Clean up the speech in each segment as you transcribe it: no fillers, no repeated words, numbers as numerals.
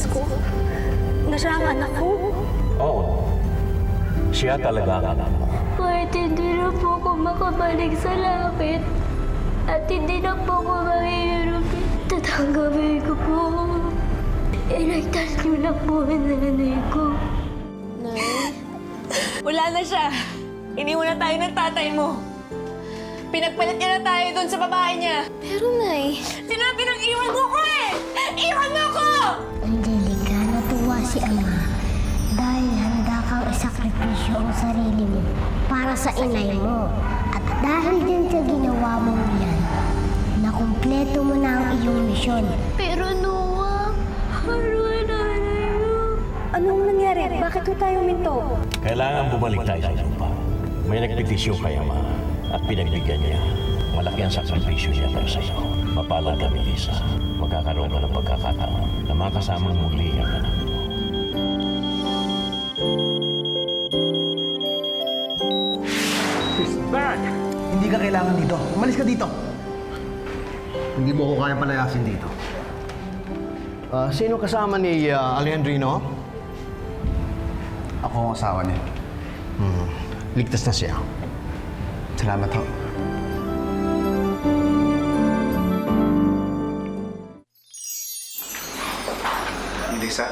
nilabas ko na siya ang anak ko. Oo. Siya talaga ang anak mo. Kahit hindi na po ako makabalik sa langit at hindi na po ako mahihirap, tatanggapin ko po. Iligtas niyo na po ang nanay ko. Nay? Wala na siya. Iniwan na tayo ng tatay mo. Pinagpalit niya na tayo doon sa babae niya. Pero Nay... Sinabi ng iwan mo ko eh! Iwan mo ko! Angelica, natuwa si Ama dahil handa kang isakripisyo ang sarili mo para sa inay mo. At dahil din sa ginawa mong yan, nakumpleto mo na ang iyong misyon. Pero Noah, ano ang nanay mo? Anong nangyari? Bakit ko tayo minto? Kailangan bumalik tayo sa lupa. May nagpetisyon kay Ama at pinagbigyan niya. Malaki ang sakripisyo niya para sa iyo. Mapalang ka, Melissa. Magkakaroon ka ng pagkakataon na makasamang muli ang anak mo. Barak! Hindi ka kailangan dito. Umalis ka dito. Hindi mo ko kaya palayasin dito. Sino kasama ni Alejandrino? Ako ang asawa niya. Ligtas na siya. Salamat ho. Lisa?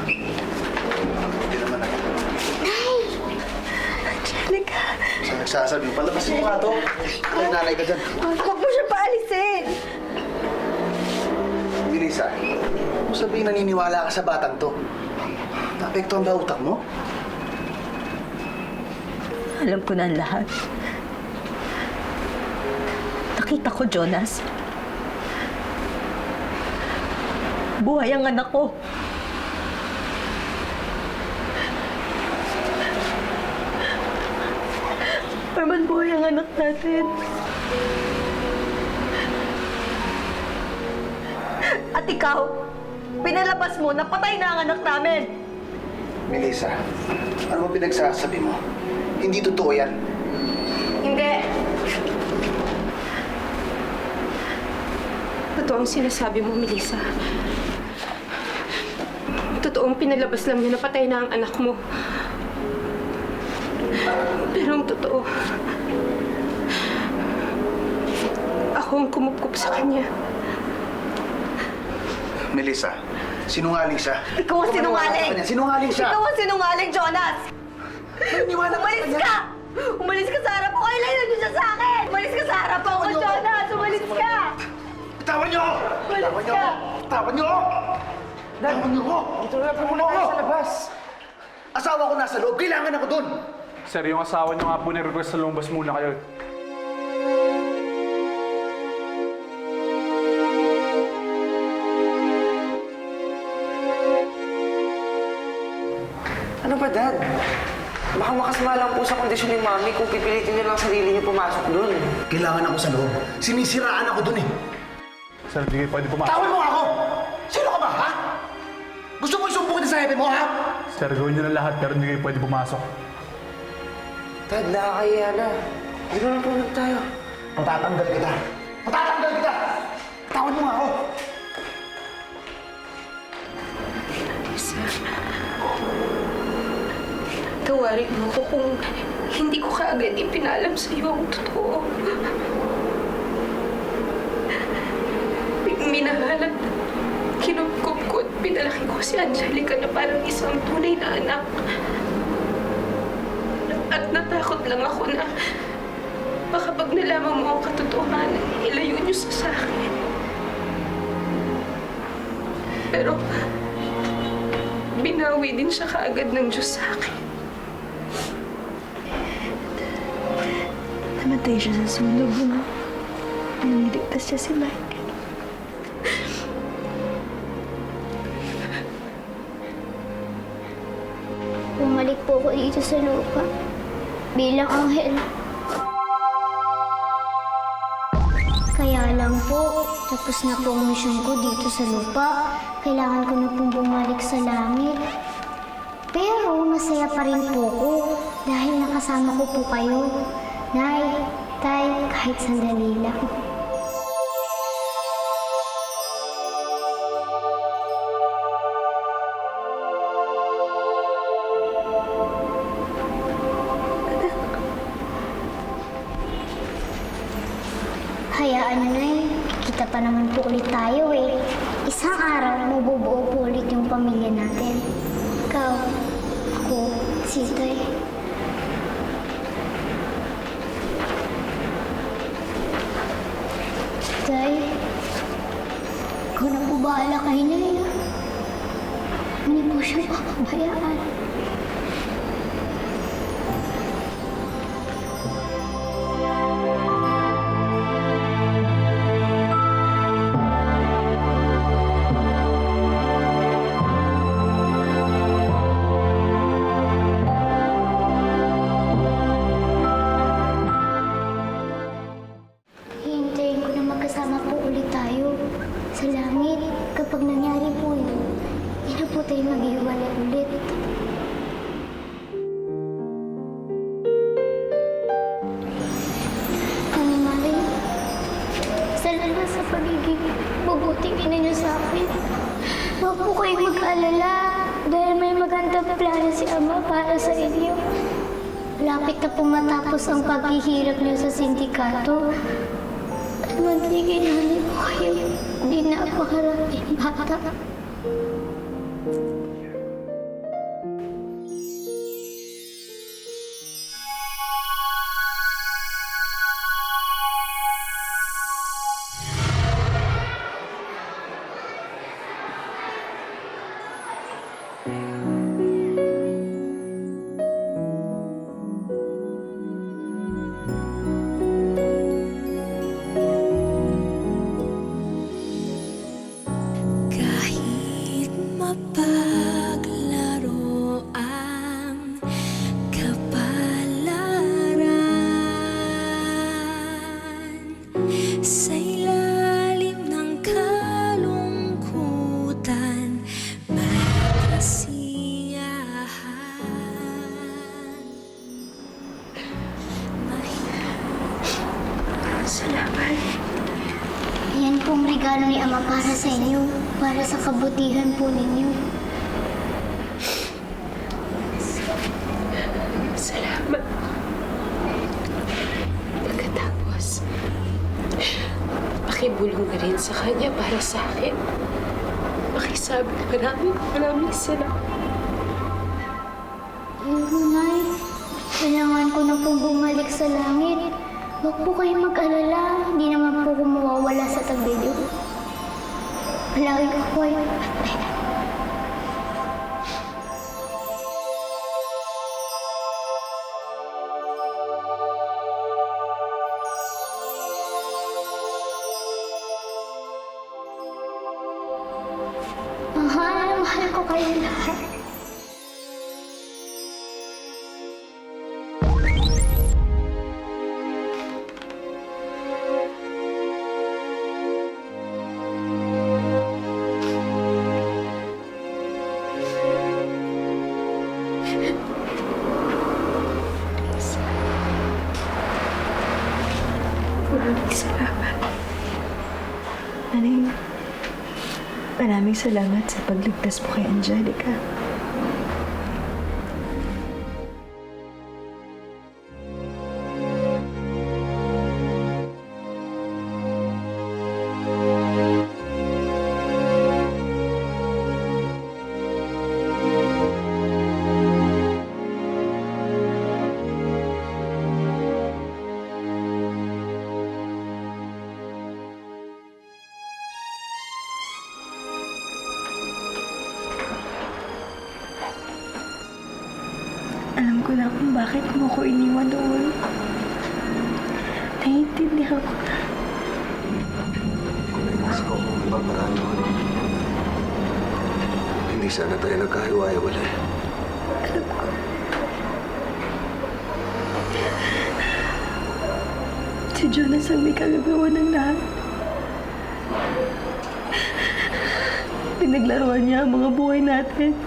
Hindi naman ako. Angelica! Saan nagsasabi mo? Palabasin mo nga to. Ay, nanay ka dyan. Huwag mo siya paalisin! Lisa, huwag mo sabihin naniniwala ka sa batang to. Naapektuhan ba utak mo? Alam ko na ang lahat. Nakita ko, Jonas. Buhay ang anak ko. Herman, buhay ang anak natin. At ikaw, pinalabas mo na patay na ang anak namin. Melissa, ano ba pinagsasabi mo? Hindi totoo yan. Hindi. Totoo ang sinasabi mo, Melissa. Totoong pinalabas lang niya na patay na ang anak mo. Pero ang totoo, ako ang kumupkup sa kanya. Melissa, sinungaling siya. Ikaw ang sinungaling! Sinungaling siya! Ikaw ang sinungaling, Jonas! Naniniwala ka Umalis sa ka! Umalis ka sa harap ko! Kailangan niyo siya sa akin! Umalis ka sa harap ko, Jonas! Umalis ka! Bitawan niyo ako! Bitawan niyo ako! Bitawan niyo ako! Bitawan niyo ako! Dito na po muna tayo sa labas. Asawa ko nasa loob. Kailangan ako dun. Sir, yung asawa niyo nga po ni-request sa lumabas muna kayo. Ano ba, Dad? Baka makasama lang po sa kondisyon ni Mami kung pipilitin niyo lang sarili niyo pumasok doon. Kailangan ako sa loob. Sinisiraan ako dun eh. Sir, hindi kayo pwede pumasok. Tawan mo ako! Sino ka ba, ha? Gusto mo isumbong kita sa hepe mo, ha? Sir, gawin niyo na lahat pero hindi kayo pwede pumasok. Dad, nakakahiya na. Dito na po tayo. Matatanggal kita. Matatanggal kita! Tawan mo nga ako! Tawarin mo ko kung hindi ko kaagad ipinalam sa iyo ang totoo. Minahal at kinupkup ko at pinalaki ko si Angelica na parang isang tunay na anak. At natakot lang ako na baka pag nalaman mo ang katotohanan, ilayo niyo sa akin. Pero binawi din siya kaagad ng Diyos sa akin. Namatay siya sa sunog mo. Niligtas siya si Mike. Bumalik po ako dito sa lupa bilang anghel. Kaya lang po, tapos na po ang misyon ko dito sa lupa. Kailangan ko na pong bumalik sa langit. Pero masaya pa rin po ko dahil nakasama ko po kayo. Nay, Tay, kahit sandali lang. Hayaan nyo na eh. Kita pa naman po ulit tayo eh. Isang araw, mabubuo po ulit yung pamilya natin. Ikaw, ako, si Tay. Tay, ikaw na po bahala kay Naya. Hindi po siya papabayaan. Hihintayin ko na magkasama po ulit tayo sa langit. Kapag nangyari po yun, hindi na po tayo maghiwalay ulit. Mami Mari, salamat sa pagiging mabuting ina niyo sa akin. Huwag po kayong mag-alala dahil may magandang plano si Ama para sa inyo. Lapit na po matapos ang paghihirap niyo sa sindikato. At magiging nanay po kayo. Hindi na ako harapin bata. Kahit mapaglaro ang kapalaran, sa ilalim ng kalungkutan may kasiyahan. Salamat. Yan pong regalo ni Ama para sa inyo. Para sa kabutihan po ninyo. Salamat. Pagkatapos, pakibulong na rin sa kanya para sa akin. Pakisabi maraming salamat. Pero, Nay, kailangan ko na pong bumalik sa langit. Huwag po kayong mag-alala. Hindi naman po ko mawawala sa tabi niyo. Palagi ko po kayo. Mahal ko kayo lahat. Maraming salamat. Nanay, maraming salamat sa pagligtas mo kay Angelica. Alam ko na kung bakit mo ko iniwan doon. Naiintindihan ko na. Kung may nasa ko kung ibabaraan doon, hindi sana tayo nagkahiwa-hiwalay. Alam ko. Si Jonas ang may kagagawa ng lahat. Pinaglaruan niya ang mga buhay natin.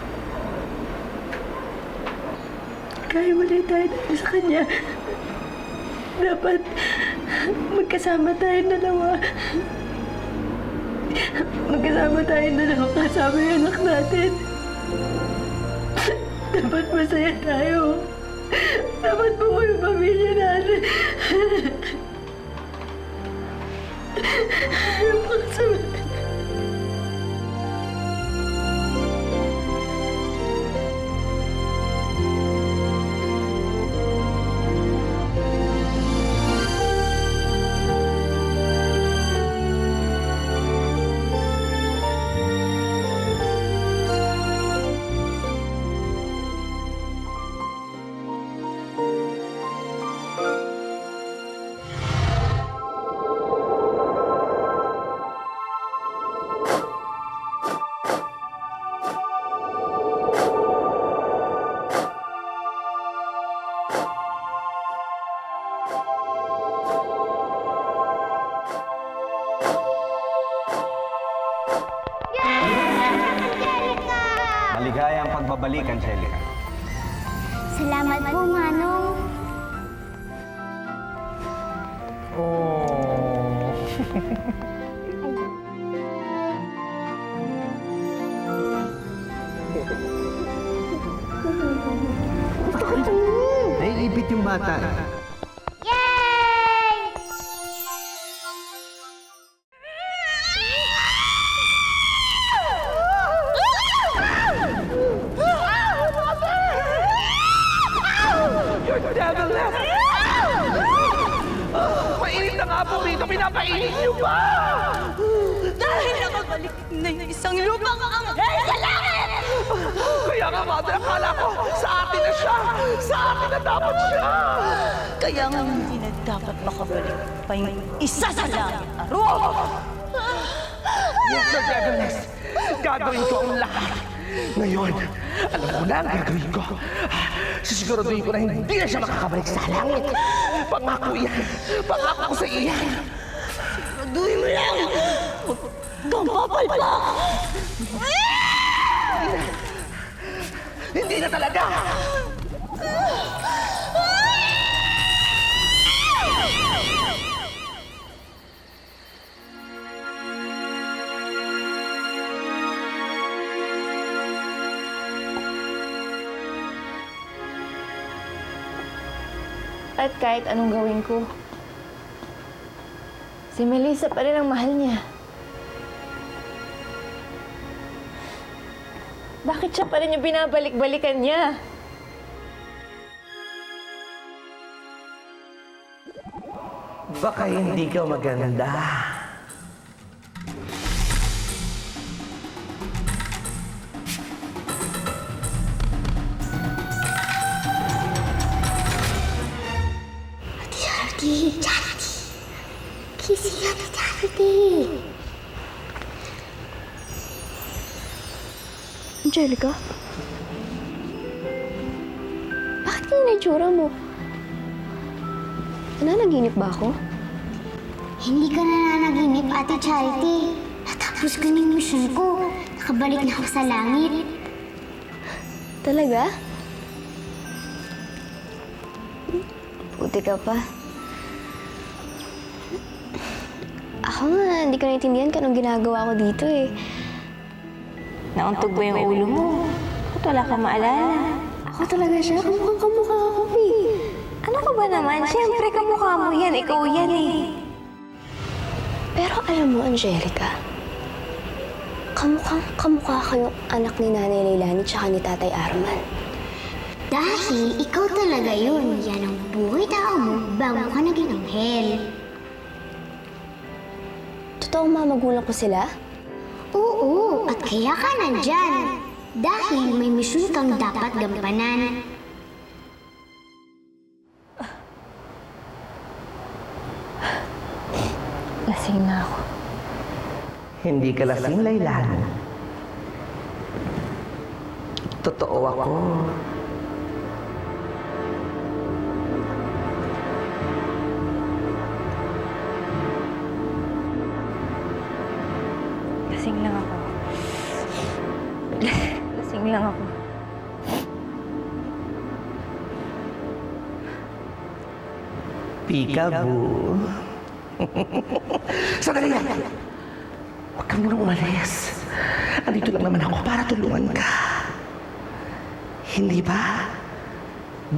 Kaya wala tayo dahil sa kanya. Dapat magkasama tayong dalawa. Magkasama tayong dalawa kasama yung anak natin. Dapat masaya tayo. Dapat buo yung pamilya natin. Maligayang pagbabalik, Angelica. Salamat po, Manong. Naiipit yung bata. Mainit na nga po rito, pinapainit niyo ba? Dahil nakabalik na yung isang lupang anghel sa langit! Kaya nga, Mother, akala ko sa atin na siya! Sa atin na dapat siya! Kaya nga hindi na dapat makabalik pa yung isa sa langit, Aro! Yes, Sir Devilness! Gagawin ko ang lahat! Ngayon, alam ko na ang gagawin ko. Sisiguraduhin ko na hindi na siya makakabalik sa langit. Pangako yan! Pangako ko sa iyan! Siguraduhin mo lang! Huwag kang papalpak! Hindi na talaga! At kahit anong gawin ko, si Melissa pa rin ang mahal niya. Bakit siya pa rin yung binabalik-balikan niya? Baka hindi ka maganda. Charity! Charity! Kissing na ni Charity! Angelica? Bakit ganyan na itsura mo? Nananaginip ba ako? Hindi ka nananaginip, Ate Charity. Natapos ko na yung mission ko. Nakabalik na ako sa langit. Talaga? Buti ka pa. Ako nga, hindi ko naintindihan kung anong ginagawa ko dito eh. Nauntog ba yung ulo mo? Ba't wala kang maalala? Ako talaga siya, kamukha ako eh. Ano ka ba naman? Siyempre, kamukha mo yan. Ikaw yan eh. Pero alam mo, Angelica, kamukha kayong anak ni Nanay Leilani tsaka ni Tatay Arman. Dahil ikaw talaga yun. Yan ang buhay tao mo bago ka naging anghel. Totoong mga magulang ko sila? Oo, at kaya ka nandyan. Dahil may misyon kang dapat gampanan. Lasing na ako. Hindi ka lasing, Leilani. Totoo ako. Lasing lang ako. Lasing lang ako. Peekaboo. Sandali lang! Huwag kang muna umalis. Andito lang naman ako para tulungan ka. Hindi ba?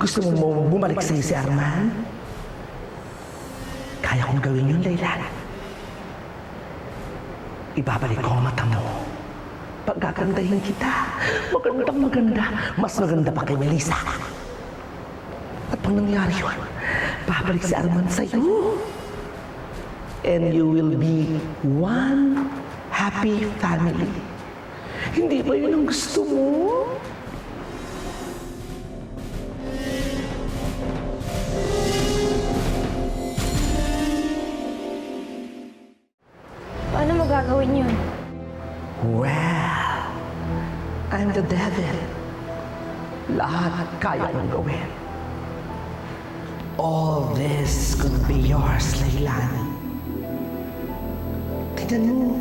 Gusto mo bumalik sa'yo si Arman? Kaya kong gawin yun, Leilani. Ibabalik ko ang mata mo. Pagkagandahin kita. Magandang maganda. Mas maganda pa kay Melissa. At pag nangyari yun, babalik si Arman sa'yo. And you will be one happy family. Hindi ba yun ang gusto mo? Paano mo gagawin yun? Well, I'm the devil. Lahat kaya kong gawin. All this could be yours, Leilani. Tignan mo.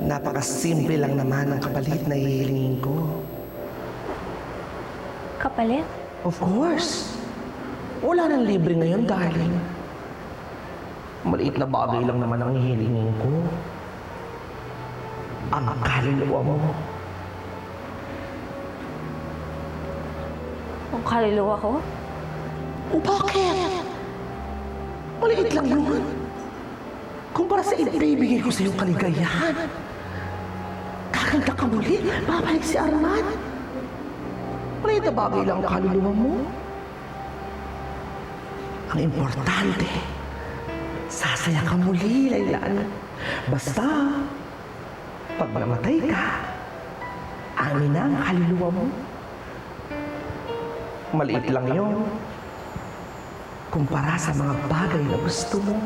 Napakasimple lang naman ang kapalit na hihilingin ko. Kapalit? Of course. Wala nang libre ngayon, darling. Maliit na bagay lang naman ang hihilingin ko. Ang kaluluwa mo. Ang kaluluwa ko? O bakit? Maliit lang yun. Kumpara sa ibibigay ko sa iyong kaligayahan. Kakanta ka muli, babalik si Arman. Maliit na bagay lang ang kaluluwa mo. Ang importante, sasaya ka muli, Laylan. Basta, pag namatay ka, amin na ang kaluluwa mo. Maliit lang yun. Kumpara sa mga bagay na gusto mo.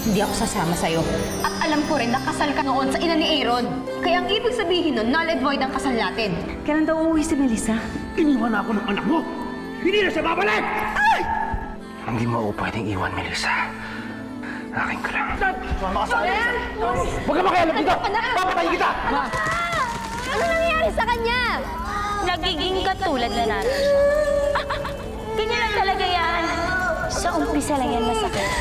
Hindi ako sasama sa'yo. At alam ko rin na kasal ka noon sa ina ni Aaron. Kaya ang ibig sabihin nun, null and void ang kasal natin. Kailan daw uuwi si Melissa? Iniwan na ako ng anak mo! Hindi na siya babalik! Ay! Hindi mo ako pwedeng iwan, Melissa. Akin ka lang. Huwag ka makialam dito! Papatayin kita! Ano nangyayari sa kanya? Nagiging katulad na natin siya. Ganyan lang talaga yan. Sa umpisa lang yan masakit.